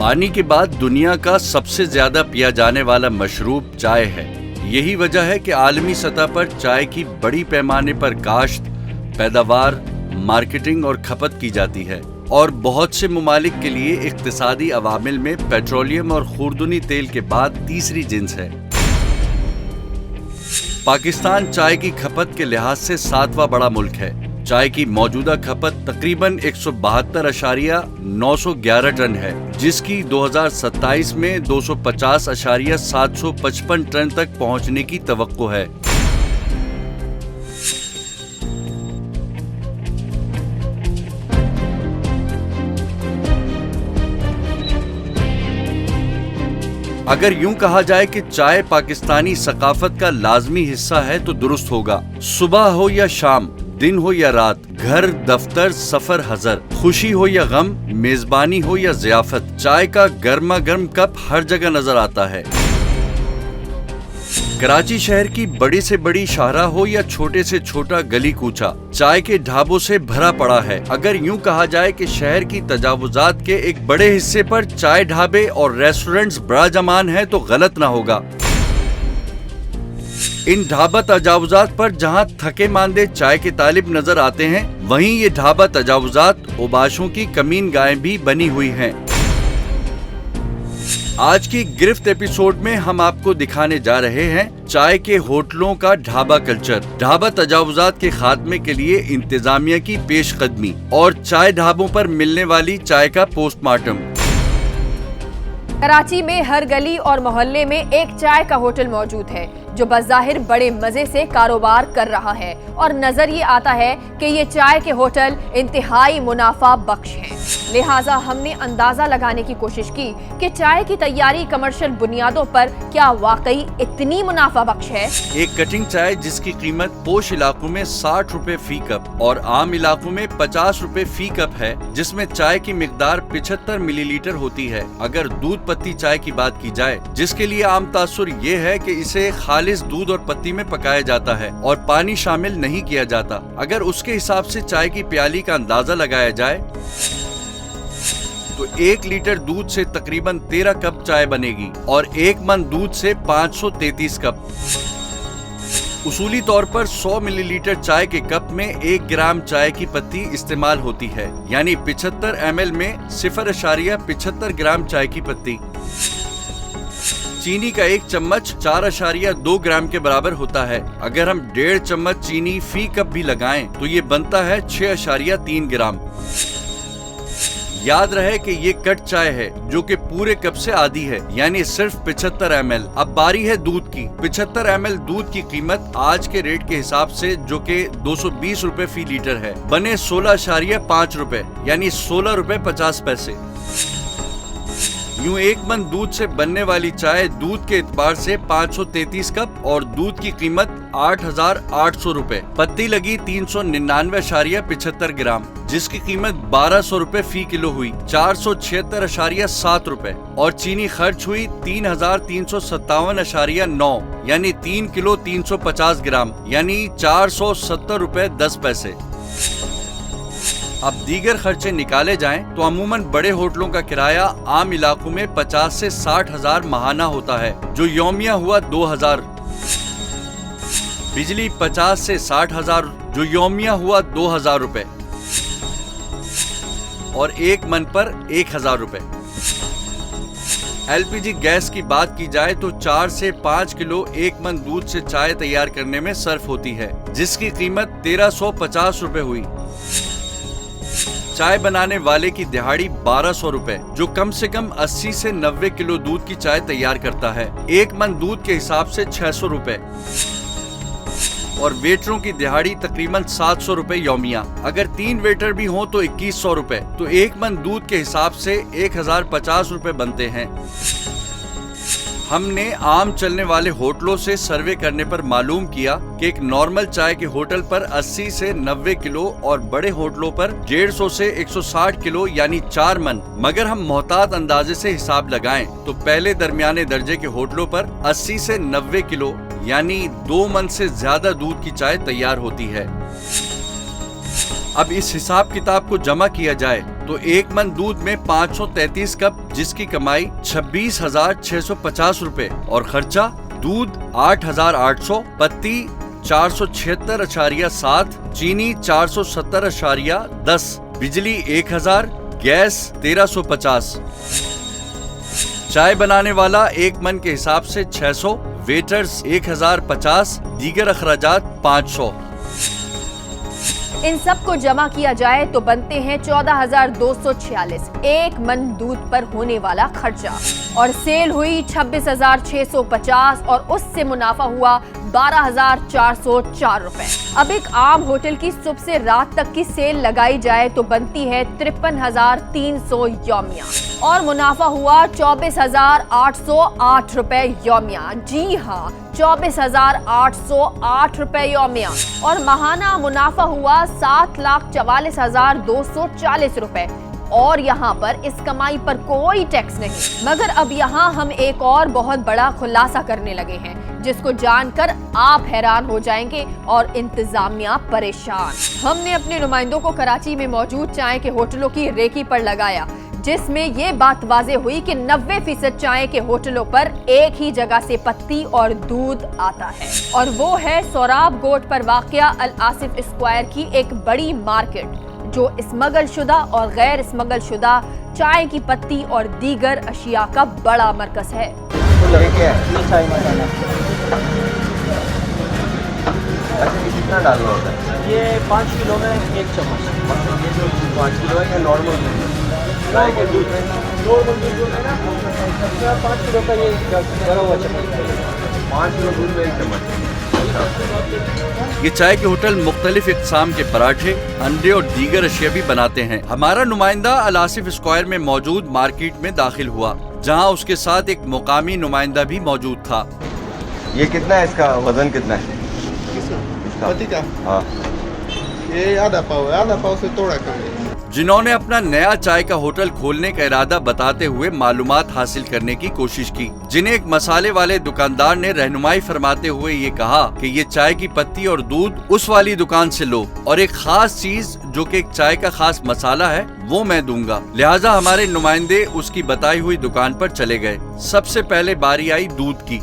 पानी के बाद दुनिया का सबसे ज्यादा पिया जाने वाला मशरूब चाय है। यही वजह है कि आलमी सतह पर चाय की बड़ी पैमाने पर काश्त, पैदावार, मार्केटिंग और खपत की जाती है और बहुत से ममालिक के लिए इक्तिसादी अवामिल में पेट्रोलियम और खुर्दुनी तेल के बाद तीसरी जिन्स है। पाकिस्तान चाय की खपत के लिहाज से 7वां बड़ा मुल्क है। चाय की मौजूदा खपत तकरीबन 172,911 टन है, जिसकी 2027 में 250,755 टन तक पहुंचने की तवक्को है। अगर यूं कहा जाए कि चाय पाकिस्तानी सकाफत का लाजमी हिस्सा है तो दुरुस्त होगा। सुबह हो या शाम, दिन हो या रात, घर, दफ्तर, सफर, हजर, खुशी हो या गम, मेजबानी हो या ज़ियाफत, चाय का गर्मा गर्म कप हर जगह नजर आता है। कराची शहर की बड़ी से बड़ी शाहरा हो या छोटे से छोटा गली कूचा, चाय के ढाबों से भरा पड़ा है। अगर यूं कहा जाए कि शहर की तजावुजात के एक बड़े हिस्से पर चाय ढाबे और रेस्टोरेंट्स बड़ा जमान है तो गलत ना होगा। इन ढाबा तजावुजात पर जहां थके मांदे चाय के तालिब नजर आते हैं, वहीं ये ढाबा तजावुजात ओबाशों की कमीन गायें भी बनी हुई हैं। आज की गिरफ्त एपिसोड में हम आपको दिखाने जा रहे हैं चाय के होटलों का ढाबा कल्चर, ढाबा तजावुजात के खात्मे के लिए इंतजामिया की पेशकदमी और चाय ढाबों पर मिलने वाली चाय का पोस्टमार्टम। कराची में हर गली और मोहल्ले में एक चाय का होटल मौजूद है जो बज़ाहिर बड़े मजे से कारोबार कर रहा है और नजर ये आता है कि ये चाय के होटल इंतहाई मुनाफा बख्श हैं। लिहाजा हमने अंदाजा लगाने की कोशिश की कि चाय की तैयारी कमर्शियल बुनियादों पर क्या वाकई इतनी मुनाफा बख्श है। एक कटिंग चाय जिसकी कीमत पोश इलाकों में 60 रुपए फी कप और आम इलाकों में 50 रुपए फी कप है, जिसमें चाय की मिकदार 75 मिलीलीटर होती है। अगर दूध पत्ती चाय की बात की जाए, जिसके लिए आम तासुर ये है कि इसे खालिस दूध और पत्ती में पकाया जाता है और पानी शामिल नहीं किया जाता, अगर उसके हिसाब से चाय की प्याली का अंदाजा लगाया जाए तो 1 लीटर दूध से तकरीबन 13 कप चाय बनेगी और 1 मन दूध से 533 कप। उसूली तौर पर 100 मिलीलीटर चाय के कप में 1 ग्राम चाय की पत्ती इस्तेमाल होती है, यानी 75 ml में 0.75 ग्राम चाय की पत्ती। चीनी का 1 चम्मच 4.2 ग्राम के बराबर होता है। अगर हम 1.5 चम्मच चीनी फी कप भी लगाएं तो ये बनता है 6.3 ग्राम। याद रहे कि ये कट चाय है जो कि पूरे कप से आधी है, यानी सिर्फ 75 ml। अब बारी है दूध की। 75 ml दूध की कीमत आज के रेट के हिसाब से, जो कि 220 रुपए फी लीटर है, बने 16.5 रुपए, यानी 16 रुपए 50 पैसे। यूं 1 मन दूध से बनने वाली चाय दूध के एतबार से 533 कप और दूध की कीमत 8,800 रुपए। पत्ती लगी 399.75 ग्राम, जिसकी कीमत 1,200 रुपए फी किलो हुई, 476.7 रुपए। और चीनी खर्च हुई 3,357.9, यानी 3 किलो 350 ग्राम, यानी 470 रुपए 10 पैसे। अब दीगर खर्चे निकाले जाएं तो अमूमन बड़े होटलों का किराया आम इलाकों में 50 से 60 हजार माहाना होता है, जो यौमिया हुआ 2,000। बिजली 50 से 60 हजार, जो यौमिया हुआ 2,000 रुपए और 1 मन पर 1,000 रुपए। LPG गैस की बात की जाए तो 4 से 5 किलो 1 मन दूध से चाय तैयार करने में सर्फ होती है, जिसकी कीमत 1,350 रुपए हुई। चाय बनाने वाले की दिहाड़ी 1,200 रुपए, जो कम से कम 80 से 90 किलो दूध की चाय तैयार करता है। 1 मन दूध के हिसाब से 600 रुपए और वेटरों की दिहाड़ी तकरीबन 700 रुपए यौमिया। अगर 3 वेटर भी हों तो 2,100 रुपए, तो 1 मन दूध के हिसाब से 1,050 रुपए बनते हैं। हमने आम चलने वाले होटलों से सर्वे करने पर मालूम किया कि एक नॉर्मल चाय के होटल पर 80 से 90 किलो और बड़े होटलों पर 150 से 160 किलो, यानी 4 मन। मगर हम मोहतात अंदाजे से हिसाब लगाएं तो पहले दरमियाने दर्जे के होटलों पर 80 से 90 किलो, यानी 2 मन से ज्यादा दूध की चाय तैयार होती है। अब इस हिसाब किताब को जमा किया जाए तो एक मन दूध में 533 कप, जिसकी कमाई 26,650 रुपए और खर्चा दूध 8,800, पत्ती 476.7, चीनी 470.10, बिजली 1,000, गैस 1350। चाय बनाने वाला एक मन के हिसाब से 600, वेटर्स 1050, दीगर अखराजात 500। इन सब को जमा किया जाए तो बनते हैं 14,246 एक मन दूध पर होने वाला खर्चा, और सेल हुई 26,650 और उससे मुनाफा हुआ 12,404 रुपए। अब एक आम होटल की सुबह से रात तक की सेल लगाई जाए तो बनती है 53,300 यौमिया, और मुनाफा हुआ 24,808 रुपए यौमिया। जी हाँ, 24,808 रुपए यौमिया। और माहाना मुनाफा हुआ 7,44,240 रुपए। और यहाँ पर इस कमाई पर कोई टैक्स नहीं। मगर अब यहाँ हम एक और बहुत बड़ा खुलासा करने लगे हैं, जिसको जानकर आप हैरान हो जाएंगे और इंतजामिया परेशान। हमने अपने नुमाइंदों को कराची में मौजूद चाय के होटलों की रेकी पर लगाया, जिसमें ये बात वाज़ेह हुई कि 90% चाय के होटलों पर एक ही जगह से पत्ती और दूध आता है, और वो है सोराब गोट पर वाक़या अल आसिफ स्क्वायर की एक बड़ी मार्केट, जो स्मगल शुदा और गैर स्मगल शुदा चाय की पत्ती और दीगर अशिया का बड़ा मरकज है। चाय मसाला कितना डालना होता है? ये 5 किलो में 1 चम्मच। 5 किलो है या नॉर्मल गाय के दूध में? नॉर्मल दूध है ना, 5 किलो का ये भरा हुआ चम्मच। 5 किलो दूध में 1 चम्मच। ये चाय के होटल मुख्तलिफ इक़साम के पराठे, अंडे और दीगर अशिया भी बनाते हैं। हमारा नुमाइंदा अल आसिफ स्क्वायर में मौजूद मार्केट में दाखिल हुआ, जहां उसके साथ एक मुकामी नुमाइंदा भी मौजूद था। ये कितना है, इसका वजन कितना है? पत्ती का? हाँ, ये आधा पाव से थोड़ा कम है। जिन्होंने अपना नया चाय का होटल खोलने का इरादा बताते हुए मालूमात हासिल करने की कोशिश की, जिन्हें एक मसाले वाले दुकानदार ने रहनुमाई फरमाते हुए ये कहा कि ये चाय की पत्ती और दूध उस वाली दुकान से लो, और एक खास चीज जो कि एक चाय का खास मसाला है वो मैं दूंगा। लिहाजा हमारे नुमाइंदे उसकी बताई हुई दुकान पर चले गए। सबसे पहले बारी आई दूध की।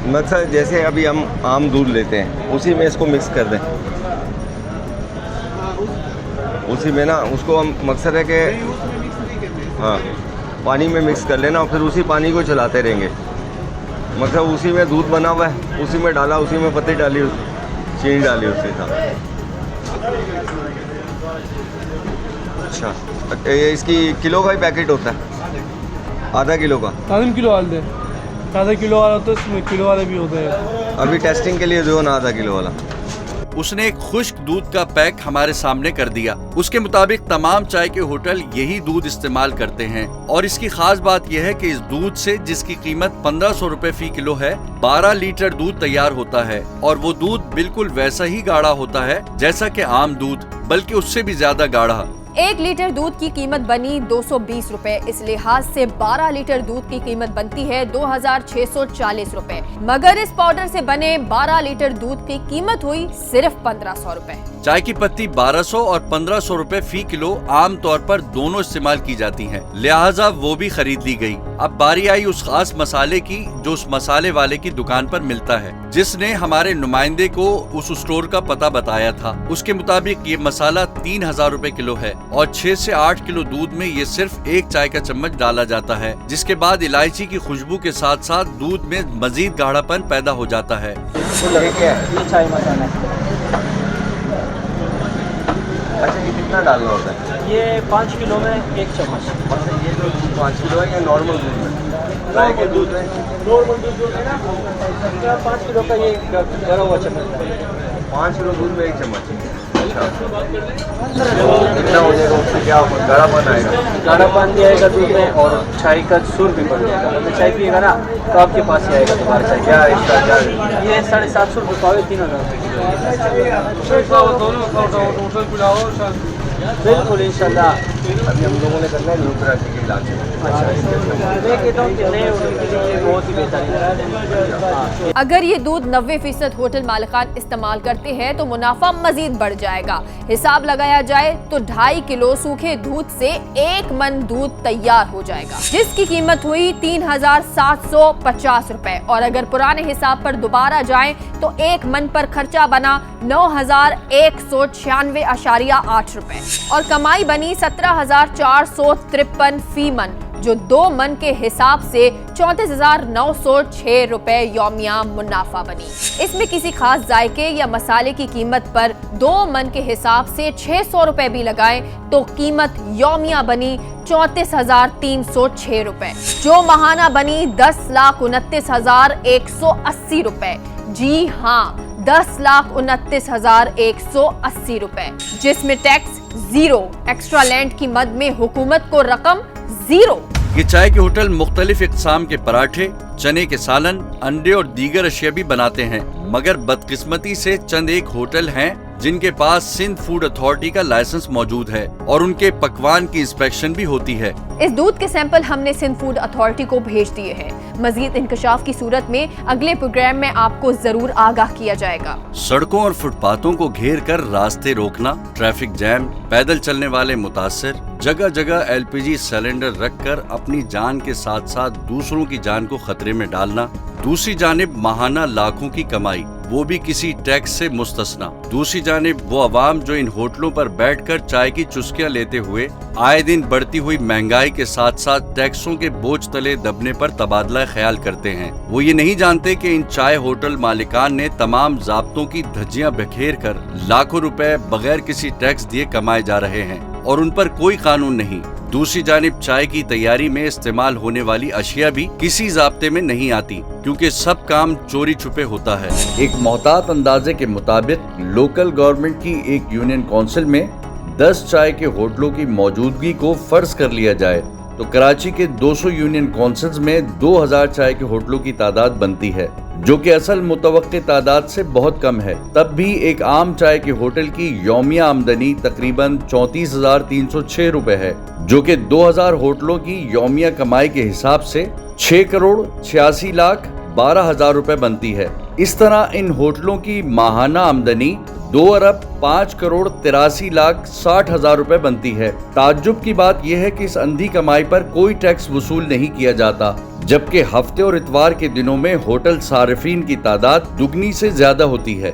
मकसद जैसे अभी हम आम दूध लेते हैं, उसी में इसको मिक्स कर दें, उसी में ना उसको हम मकसद है कि हाँ पानी में मिक्स कर लेना, और फिर उसी पानी को चलाते रहेंगे। मतलब उसी में दूध बना हुआ है, उसी में डाला, उसी में पत्ती डाली, चीनी डाली उसके साथ। अच्छा, ये इसकी किलो का ही पैकेट होता है? आधा किलो का? आधा किलो डाल दे। आधा किलो वाला तो इसमें किलो वाला भी होता है। अभी टेस्टिंग के लिए जो ना आधा किलो वाला। उसने एक खुश्क दूध का पैक हमारे सामने कर दिया। उसके मुताबिक तमाम चाय के होटल यही दूध इस्तेमाल करते हैं, और इसकी खास बात यह है कि इस दूध से, जिसकी कीमत 1500 रुपए फी किलो है, 12 लीटर दूध तैयार होता है। और वो दूध बिल्कुल वैसा ही गाढ़ा होता है जैसा कि आम दूध, बल्कि उससे भी ज्यादा गाढ़ा। 1 लीटर दूध की कीमत बनी 220 रुपए। इस लिहाज से 12 लीटर दूध की कीमत बनती है 2,640 रुपए। मगर इस पाउडर से बने 12 लीटर दूध की कीमत हुई सिर्फ 1,500 रुपए। चाय की पत्ती 1200 और 1,500 रुपए फी किलो आम तौर पर दोनों इस्तेमाल की जाती हैं, लिहाजा वो भी खरीद ली गई। अब बारी आई उस खास मसाले की जो उस मसाले वाले की दुकान पर मिलता है, जिसने हमारे नुमाइंदे को उस स्टोर का पता बताया था। उसके मुताबिक ये मसाला 3,000 रुपए किलो है, और 6 से 8 किलो दूध में ये सिर्फ 1 चाय का चम्मच डाला जाता है, जिसके बाद इलायची की खुशबू के साथ साथ दूध में मजीद गाढ़ापन पैदा हो जाता है। ये चाय मसाला। अच्छा, ये कितना डालना होता है? ये 5 किलो में 1 चम्मच। मतलब ये जो 5 किलो है या नॉर्मल दूध में? गाय के दूध में? नॉर्मल दूध है ना, 5 किलो का ये भरा हुआ चम्मच। 5 किलो दूध में 1 चम्मच। अच्छा, कितना हो जाएगा उससे? क्या गाढ़ापन आएगा? गाढ़ापन भी आएगा दूध में, और चाय का सुर भी बढ़ जाएगा। मतलब चाय पिएगा ना तो आपके पास ही आएगा दोबारा चाय। क्या इसका क्या? ये 750 रुपये पाव, 3,000 रुपये किलो। बिल्कुल इंशाल्लाह अभी हम लोगों ने करना है न्यूट्रा के इलाके में। मैं कहता हूँ कि नए होटल के लिए बहुत ही बेहतर है। अगर ये दूध 90% होटल मालिकान इस्तेमाल करते हैं तो मुनाफा मजीद बढ़ जाएगा। हिसाब लगाया जाए तो 2.5 किलो सूखे दूध से 1 मन दूध तैयार हो जाएगा, जिसकी कीमत हुई 3,750 रुपए। और अगर पुराने हिसाब पर दोबारा जाएं तो 1 मन पर खर्चा बना 9,196.8 रुपए और कमाई बनी 17,453 फी मन, जो 2 मन के हिसाब से 34,906 रुपए यौमिया मुनाफा बनी। इसमें किसी खास जायके या मसाले की कीमत पर 2 मन के हिसाब से 600 रुपए भी लगाएं तो कीमत यौमिया बनी 34,306 रुपए, जो माहाना बनी 10,29,180 रुपए। जी हाँ, 10,29,180 रुपए, जिसमें टैक्स 0, एक्स्ट्रा लैंड की मद में हुकूमत को रकम 0। ये चाय के होटल मुख्तलिफ इक़साम के पराठे, चने के सालन, अंडे और दीगर अशिया भी बनाते हैं, मगर बदकिस्मती से चंद एक होटल हैं जिनके पास सिंध फूड अथॉरिटी का लाइसेंस मौजूद है और उनके पकवान की इंस्पेक्शन भी होती है। इस दूध के सैंपल हमने सिंध फूड अथॉरिटी को भेज दिए हैं। मजीद इंकशाफ की सूरत में अगले प्रोग्राम में आपको जरूर आगाह किया जाएगा। सड़कों और फुटपाथों को घेर कर रास्ते रोकना, ट्रैफिक जैम, पैदल चलने वाले मुतासिर, जगह जगह LPG सिलेंडर रखकर अपनी जान के साथ साथ दूसरों की जान को खतरे में डालना, दूसरी जानिब माहाना लाखों की कमाई, वो भी किसी टैक्स से मुस्तस्ना। दूसरी जानिब वो अवाम जो इन होटलों पर बैठकर चाय की चुस्कियां लेते हुए आए दिन बढ़ती हुई महंगाई के साथ साथ टैक्सों के बोझ तले दबने पर तबादला ख्याल करते हैं। वो ये नहीं जानते कि इन चाय होटल मालिकान ने तमाम ज़ाब्तों की धज्जियां बिखेर कर लाखों रुपए बगैर किसी टैक्स दिए कमाए जा रहे हैं और उन पर कोई कानून नहीं। दूसरी जानिब चाय की तैयारी में इस्तेमाल होने वाली अशिया भी किसी ज़ाब्ते में नहीं आती, क्योंकि सब काम चोरी छुपे होता है। एक मोहतात अंदाजे के मुताबिक लोकल गवर्नमेंट की एक यूनियन काउंसिल में 10 चाय के होटलों की मौजूदगी को फर्ज कर लिया जाए तो कराची के 200 यूनियन काउंसिल्स में 2000 चाय के होटलों की तादाद बनती है, जो कि असल मुतवक्की तादाद से बहुत कम है। तब भी एक आम चाय के होटल की यौमिया आमदनी तकरीबन 34,306 रुपए है, जो कि 2000 होटलों की यौमिया कमाई के हिसाब से 6,86,12,000 रुपए बनती है। इस तरह इन होटलों की माहाना आमदनी 2,05,83,60,000 रुपए बनती है। ताज्जुब की बात यह है कि इस अंधी कमाई पर कोई टैक्स वसूल नहीं किया जाता, जबकि हफ्ते और इतवार के दिनों में होटल सारिफीन की तादाद दुगनी से ज्यादा होती है।